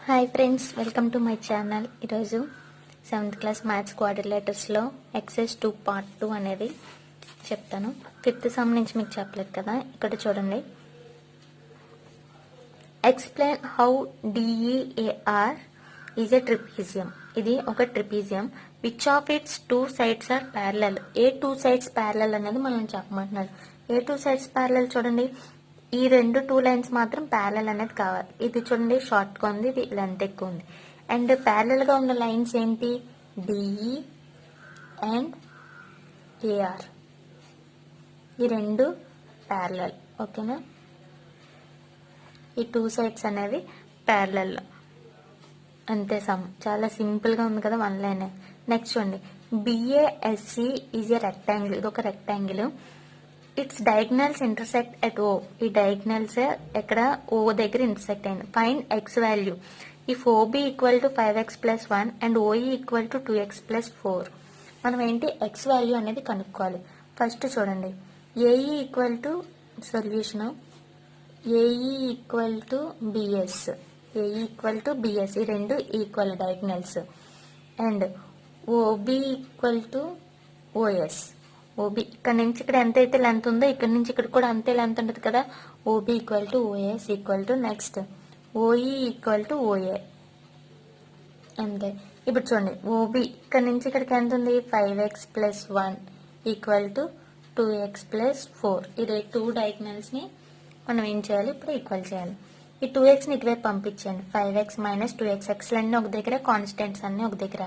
Hi friends, welcome to my channel. ఈరోజు 7th class maths క్వాడ్రిలేటర్స్లో exercise 2 part 2 అనేది చెప్తాను. 5th సమ్ నుంచి మీకు చెప్పలేదు కదా, ఇక్కడ చూడండి. Explain how DEAR is a trapezium. ఇది ఒక trapezium. Which of its 2 sides are parallel. ఏ 2 సైడ్స్ ప్యారలల్ అనేది మనం చెప్పమంటున్నాడు. ఏ 2 సైడ్స్ ప్యారలల్ చూడండి, ఈ 2 లైన్స్ మాత్రం ప్యారలల్ అనేది కావాలి. ఇది చూడండి షార్ట్ గా ఉంది, ఇది లెంత్ ఎక్కువ ఉంది. అండ్ ప్యారలల్ గా ఉన్న లైన్స్ ఏంటి, డిఈ అండ్ ఏఆర్. ఈ 2 ప్యారలల్. ఓకేనా, ఈ 2 సైడ్స్ అనేవి ప్యారలల్. అంతే సమ్. చాలా సింపుల్ గా ఉంది కదా, 1 లైన్. నెక్స్ట్ చూడండి, BASC ఈజ్ ఏ రెక్టాంగిల్. ఇది ఒక rectangle. It's diagonals intersect at O. ఈ డయాగ్నల్స్ ఎక్కడ O దగ్గర ఇంటర్సెక్ట్ అయింది. Find X value. If OB equal to 5x + 1 and OE equal to 2x + 4. మనం ఏంటి X వాల్యూ అనేది కనుక్కోవాలి. ఫస్ట్ చూడండి, AE equal to solution, AE equal to BS, AE equal to BS. ఈ 2 equal diagonals. And OB equal to OS. OB ఇక్కడ నుంచి ఇక్కడ ఎంత అయితే లెంత్ ఉందో ఇక్కడ నుంచి ఇక్కడ కూడా అంతే లెంత్ ఉంటుంది కదా. OB equal to OS equal to next OE equal to OA. అంతే. ఇప్పుడు చూడండి, OB ఇక్కడ నుంచి ఇక్కడికి ఎంత ఉంది, 5x + 1 ఈక్వల్ టు 2x + 4. ఈ 2 డయాగ్నల్స్ ని మనం ఏం చేయాలి, ఇప్పుడు ఈక్వల్ చేయాలి. ఈ 2x ని ఇటువైపు పంపించండి. 5x - 2x, x అన్ని ఒక దగ్గర, కాన్స్టెంట్స్ అన్ని ఒక దగ్గర.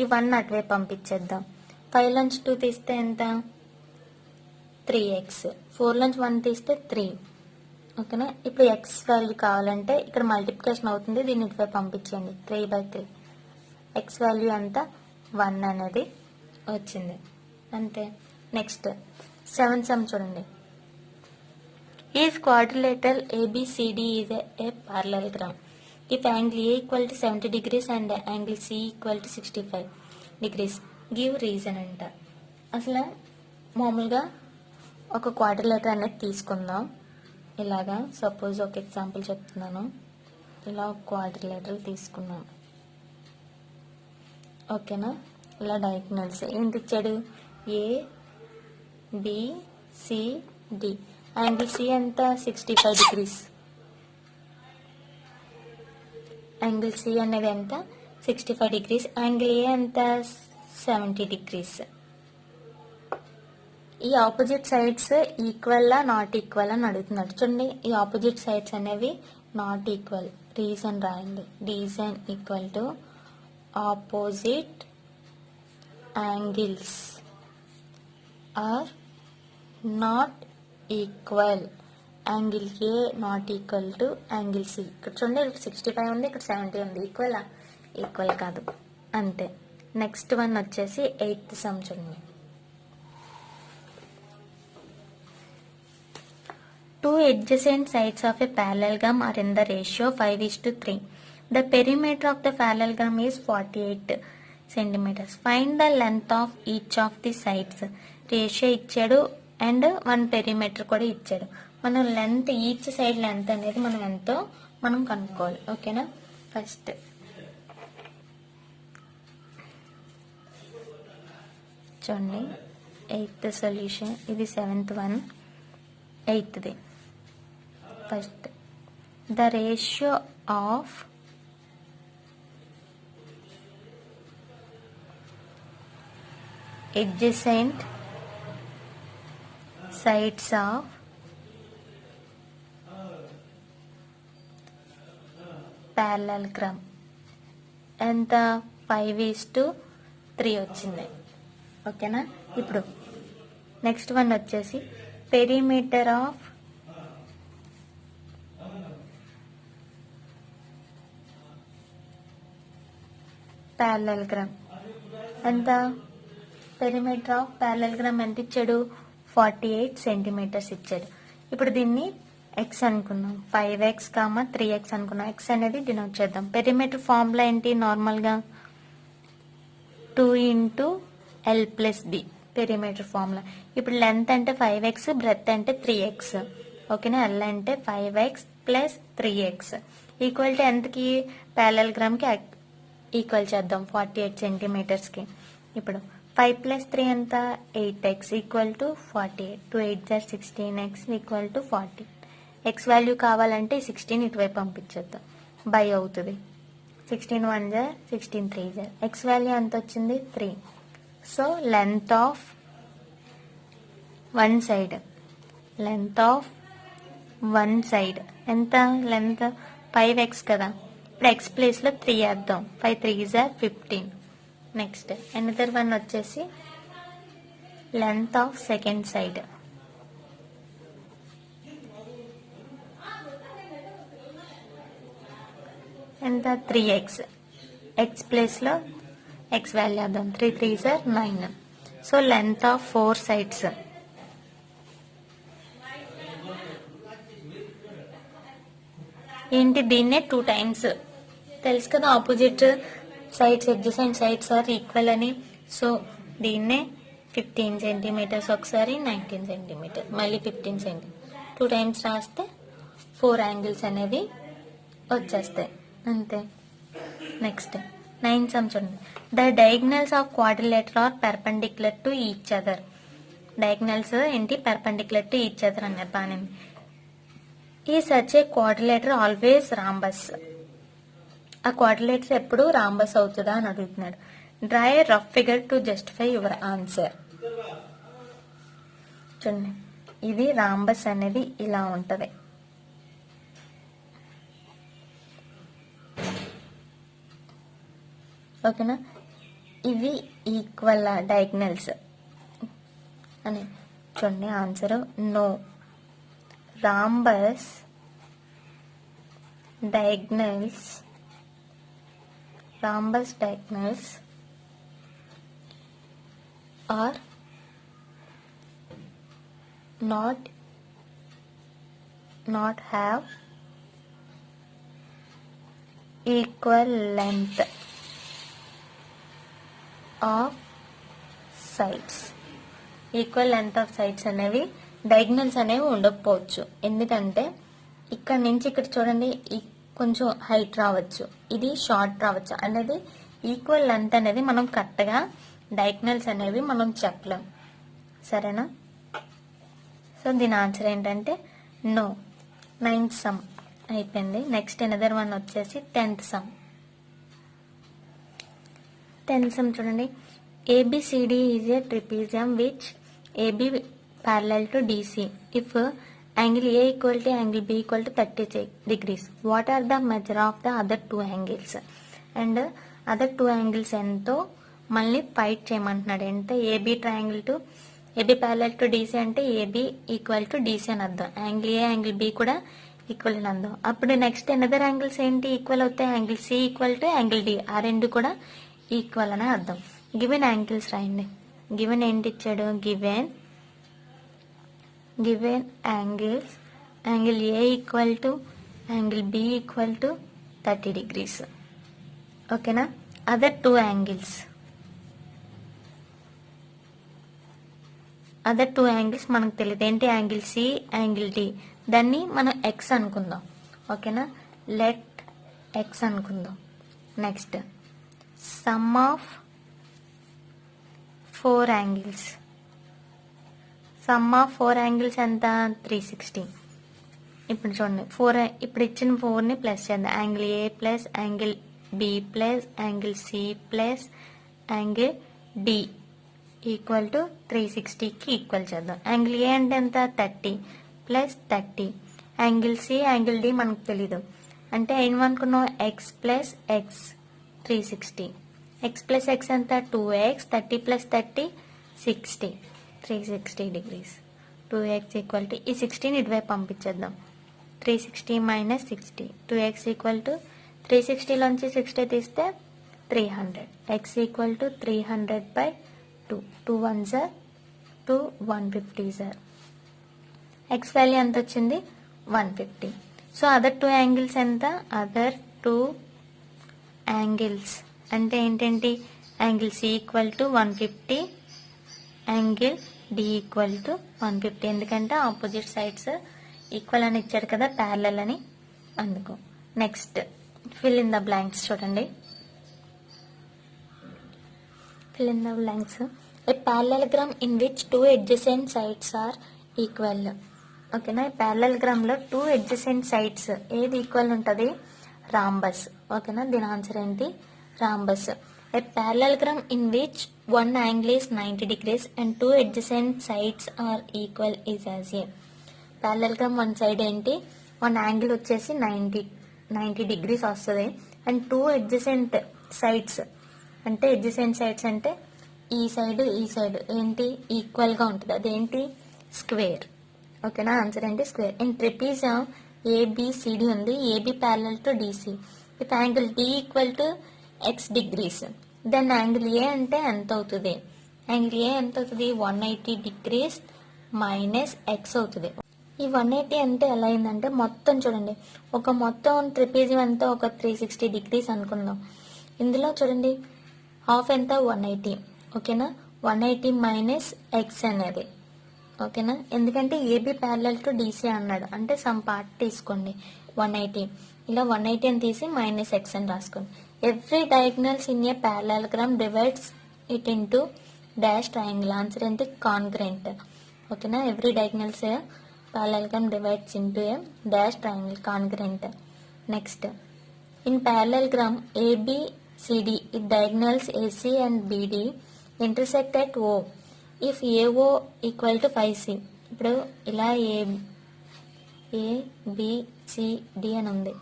ఈ 1 అటువైపు పంపించేద్దాం. 5 నుంచి 2 తీస్తే ఎంత, 3x. 4 నుంచి 1 తీస్తే 3. ఓకేనా. ఇప్పుడు x వాల్యూ కావాలంటే ఇక్కడ మల్టిప్లికేషన్ అవుతుంది, దీన్ని ఇటువైపు పంపించండి. 3/3. x వాల్యూ ఎంత, 1 అనేది వచ్చింది. అంతే. నెక్స్ట్ 7th సమ్ చూడండి. Is quadrilateral ABCD is a parallelogram. If angle A equal to 70 degrees and angle C equal to 65 degrees. Give reason అంట. అసలు మామూలుగా ఒక క్వాడ్రిలేటర్ అనేది తీసుకుందాం. ఇలాగా సపోజ్ ఒక ఎగ్జాంపుల్ చెప్తున్నాను. ఇలా ఒక క్వాడ్రిలేటర్ తీసుకున్నాం. ఓకేనా. ఇలా డయాగ్నల్స్ ఏంటి ఇచ్చాడు, ABCD. యాంగిల్ C ఎంత, 65 degrees. యాంగిల్ C అనేది ఎంత, 65 degrees. యాంగిల్ A ఎంత, 70 degrees. ఈ opposite sides equal not equal అని అడుగుతున్నాడు. చూడండి, ఈ ఆపోజిట్ సైడ్స్ అనేవి నాట్ ఈక్వల్. రీజన్ రాయండి. Reason equal to opposite angles are not equal. Angle A not equal to angle C. ఇక్కడ చూడండి, ఇక్కడ 65 ఉంది, ఇక్కడ 70 ఉంది. ఈక్వలా? ఈక్వల్ కాదు. అంతే. నెక్స్ట్ 1 వచ్చేసి 8th సమ్ చూడండి. 2 adjacent sides of a parallelogram are in the ratio 5:3. The perimeter of the parallelogram is 48 centimeters. Find the length of each of the sides. Ratio ఇచ్చాడు అండ్ 1 పెరిమీటర్ కూడా ఇచ్చాడు. మనం length, each side length అనేది మనం ఎంతో మనం కనుక్కోవాలి. ఓకేనా. ఫస్ట్ చూడండి, 8th సొల్యూషన్. ఇది 7th 1, 8th. First the ratio of adjacent sides of parallelogram ఎంత, 5:3 వచ్చింది. ఓకేనా. ఇప్పుడు నెక్స్ట్ 1 వచ్చేసి పెరిమీటర్ ఆఫ్ పారలెలోగ్రామ్ ఎంత, పెరిమీటర్ ఆఫ్ పారలెలోగ్రామ్ ఎంత ఇచ్చాడు, 48 centimeters ఇచ్చాడు. ఇప్పుడు దీన్ని x అనుకున్నాం, 5x, 3x అనుకున్నాం. x అనేది డినోట్ చేద్దాం. పెరిమీటర్ ఫార్ములా ఏంటి, నార్మల్గా 2 × L + B పెరిమీటర్ ఫార్ములా. ఇప్పుడు లెంత్ అంటే 5x, బ్రెత్ అంటే 3x. ఓకేనా. L అంటే 5x + 3x. ఈక్వల్ టు ఎంతకి, ప్యారలెలోగ్రామ్కి ఈక్వల్ చేద్దాం 48 సెంటీమీటర్స్కి. ఇప్పుడు 5 + 3 ఎంత, 8x equal to 48. 2 8 = 16x equal to 40. X value కావాలంటే 16 ఇటువైపు పంపించేద్దాం, బై అవుతుంది. 16 1 = 16 3 = ఎక్స్ వాల్యూ ఎంత వచ్చింది, 3. So length of one side ఎంత, లెంత్ 5x కదా, ఇప్పుడు x ప్లేస్లో 3 వేద్దాం. 5 3 = 15. నెక్స్ట్ అనదర్ వన్ వచ్చేసి లెంత్ ఆఫ్ సెకండ్ సైడ్ ఎంత, 3x. x ప్లేస్లో x వాల్యూ వేద్దాం. 3 3 = 9. సో లెంత్ ఆఫ్ 4 సైడ్స్ ఏంటి, దీన్నే 2 టైమ్స్ తెలుసు కదా, opposite sides adjacent sides are equal అని. సో దీన్నే 15 సెంటీమీటర్స్ ఒకసారి, 19 సెంటీమీటర్, మళ్ళీ 15 సెంటీమీటర్ 2 టైమ్స్ రాస్తే 4 యాంగిల్స్ అనేవి వచ్చేస్తాయి అంతే. నెక్స్ట్ 9 సమ్ చూడండి. The diagonals of quadrilateral are perpendicular to each other. Diagonals ఏంటి, పెర్పెండిక్యులర్ టు ఈచ్ అదర్ అన్నారు, బాగానే. Is such a quadrilateral always rhombus. ఆ క్వాడ్రిలేటర్ ఎప్పుడు రాంబస్ అవుతుందా అని అడుగుతున్నాడు. Draw a rough figure to justify your answer. చూడండి, ఇది రాంబస్ అనేది ఇలా ఉంటది. ఓకేనా, ఇవి ఈక్వల్ డయాగ్నల్స్ అని. చూడండి answer no. Rhombus diagonals are not have equal length of sides. Equal length of sides అనేవి డయాగ్నల్స్ అనేవి ఉండకపోవచ్చు. ఎందుకంటే ఇక్కడ నుంచి ఇక్కడ చూడండి, కొంచెం హైట్ రావచ్చు, ఇది షార్ట్ రావచ్చు అనేది. ఈక్వల్ లెంత్ అనేది మనం కరెక్ట్గా డయాగ్నల్స్ అనేవి మనం చెప్పలేం, సరేనా. సో దీని ఆన్సర్ ఏంటంటే నో. 9th సమ్ అయిపోయింది. నెక్స్ట్ అనదర్ వన్ వచ్చేసి 10th సమ్. 10th సమ్ చూడండి. ABCD is a trapezium which AB parallel to DC. If angle A equal to angle B equal to 30 degrees, what are the measure of the other 2 angles? And other 2 angles ఎంతో మళ్ళీ fight చేయమంటున్నాడు. ఎంత, AB triangle to AB parallel to DC అంటే AB equal to DC అని అర్థం. Angle A angle B కూడా equal అని అర్థం. అప్పుడు నెక్స్ట్ ఎనదర్ యాంగిల్స్ ఏంటి, ఈక్వల్ అవుతాయి. Angle C equal to angle D, ఆ రెండు కూడా ఈక్వల్ అని అర్థం. గివెన్ యాంగిల్స్ రాయండి. గివెన్ ఏంటి ఇచ్చాడు, given angles, angle A equal to angle B equal to 30 degrees. ఓకేనా. అదర్ 2 యాంగిల్స్ మనకు తెలియదు. ఏంటి, యాంగిల్ C యాంగిల్ D, దాన్ని మనం X అనుకుందాం. ఓకేనా, లెట్ X అనుకుందాం. Next sum of 4 angles. Sum of 4 angles ఎంత, 360. ఇప్పుడు చూడండి, ఇప్పుడు ఇచ్చిన 4ని ప్లస్ చేద్దాం. Angle A plus angle B plus angle C plus angle D equal to 360కి ఈక్వల్ చేద్దాం. యాంగిల్ A అంటే ఎంత, 30 plus 30. Angle C angle D మనకు తెలీదు, అంటే ఏమనుకున్నాం, X plus X 360. X plus X ఎంత, 2X. 30 plus 30 60, 360 degrees. 2X equal to ఈ 16 ఇటువైపు పంపించేద్దాం. 360 మైనస్ 60, 2X ఈక్వల్ టు 360లోంచి 60 తీస్తే 300. X equal to 300/2. 2 1s are 2, 150s are. X value ఎంత వచ్చింది, 150. సో అదర్ 2 యాంగిల్స్ ఎంత, అదర్ 2 యాంగిల్స్ అంటే ఏంటంటే angle C equal to 150, angle D equal to 150. ఎందుకంటే opposite sides equal అని ఇచ్చారు కదా, ప్యారలల్ అని, అందుకు. Next fill in the blanks చూడండి. fill in the blanks. A parallelogram in which two adjacent sides are equal. ఓకేనా, ప్యారలెలోగ్రామ్ లో 2 adjacent sides ఏది ఈక్వల్ ఉంటుంది? రాంబస్. ఓకేనా, దీని ఆన్సర్ ఏంటి? Rhombus. A parallelogram in which one angle is 90 degrees and two adjacent sides are equal is as a. Parallelogram one side ఏంటి? One angle వచ్చేసి 90 degrees వస్తుంది అండ్ 2 adjacent sides అంటే adjacent sides అంటే ఈ side ఏంటి? Equal గా ఉంటుంది. అదేంటి? స్క్వేర్. ఓకేనా, ఆన్సర్ ఏంటి? స్క్వేర్. ఇన్ ట్రెపీజియం ఏబిసిడి ఉంది. AB parallel to DC with angle D equal to x degrees. Then angle A అంటే ఎంత అవుతుంది? యాంగిల్ ఏ ఎంత అవుతుంది? 180 degrees మైనస్ ఎక్స్ అవుతుంది. ఈ 180 అంటే ఎలా అయిందంటే మొత్తం చూడండి, ఒక మొత్తం ట్రెపీజియం అంతా ఒక 360 degrees అనుకుందాం. ఇందులో చూడండి హాఫ్ ఎంత? 180. ఓకేనా, 180 మైనస్ ఎక్స్ అనేది. ఓకేనా, ఎందుకంటే ఏబి ప్యారలల్ టు డిసి అన్నాడు అంటే సమ్ పార్ట్ తీసుకోండి. 180 ఇలా 180 అని తీసి మైనస్ ఎక్స్ అని రాసుకోండి. Every diagonals in a parallelogram divides it into dash triangle. Answer ఏంటి? కాన్గ్రెంట్. ఓకేనా, every diagonals parallelogram divides into a dash triangle, congruent. Next, in parallelogram AB CD, it diagonals AC and BD intersect at O. If AO equal to 5C. ఇప్పుడు ఇలా ABCD అని ఉంది.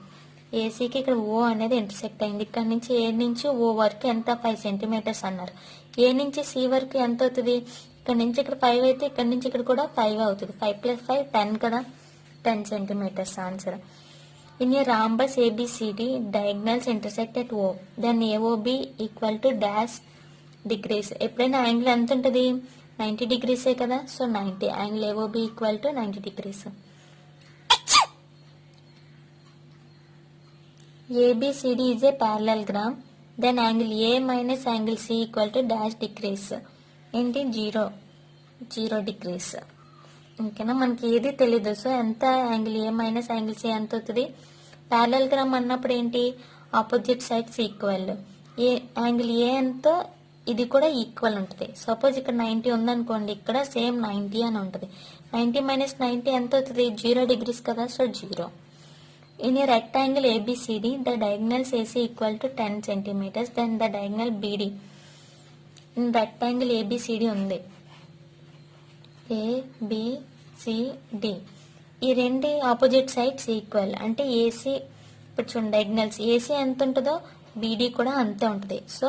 ఏసీకి ఇక్కడ O అనేది intersect అయింది. ఇక్కడ నుంచి ఏ నుంచి O వరకు ఎంత? 5 సెంటీమీటర్స్ అన్నారు. ఏ నుంచి C వరకు ఎంత అవుతుంది? ఇక్కడ నుంచి ఇక్కడ 5 అయితే ఇక్కడ నుంచి ఇక్కడ కూడా 5 అవుతుంది. 5 + 5 10 కదా, 10 centimetres answer. In a rhombus ABCD, diagonals intersect at O. Then AOB equal to dash degrees. ఎప్పుడైనా యాంగిల్ ఎంత ఉంటుంది? 90 degrees కదా, so 90. Angle AOB equal to 90 degrees. ABCD is a parallelogram. Then angle A minus angle C equal to dash degrees. ఏంటి? 0 degrees. ఓకేనా, మనకి ఏది తెలీదు. So ఎంత angle A minus angle C ఎంత అవుతుంది? ప్యారలెలోగ్రామ్ అన్నప్పుడు ఏంటి? Opposite sides equal. ఏ యాంగిల్ ఏ ఎంతో ఇది కూడా ఈక్వల్ ఉంటుంది. సపోజ్ ఇక్కడ 90 ఉందనుకోండి, ఇక్కడ సేమ్ 90 అని ఉంటుంది. 90 మైనస్ 90 ఎంత అవుతుంది? 0 degrees కదా, so 0. In a rectangle ABCD the diagonals AC equal to 10 centimetres. Then the diagonal BD. In rectangle ABCD ఉంది, ఏబిసిడి. ఈ రెండు ఆపోజిట్ సైడ్స్ ఈక్వల్ అంటే ఏసీ, ఇప్పుడు చూడండి డయాగ్నల్స్ ఏసీ ఎంత ఉంటుందో బీడీ కూడా అంతే ఉంటుంది. సో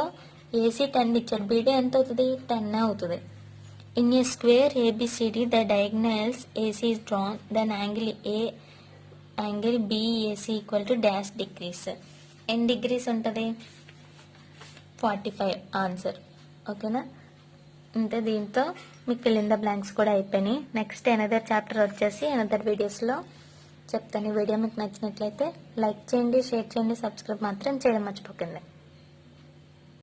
ఏసీ 10 ఇచ్చాడు, బీడీ ఎంత అవుతుంది? 10 అవుతుంది. In a square ABCD the diagonals AC is drawn. Then angle BAC equal to dash degrees. ఎన్ని డిగ్రీస్ ఉంటుంది? 45 ఆన్సర్. ఓకేనా, అంటే దీంతో మీకు ఫిల్ ఇన్ ద బ్లాంక్స్ కూడా అయిపోయినాయి. నెక్స్ట్ ఎనదర్ చాప్టర్ వచ్చేసి ఎనదర్ వీడియోస్లో చెప్తాను. ఈ వీడియో మీకు నచ్చినట్లయితే లైక్ చేయండి, షేర్ చేయండి, సబ్స్క్రైబ్ మాత్రం చేయడం మర్చిపోకండి.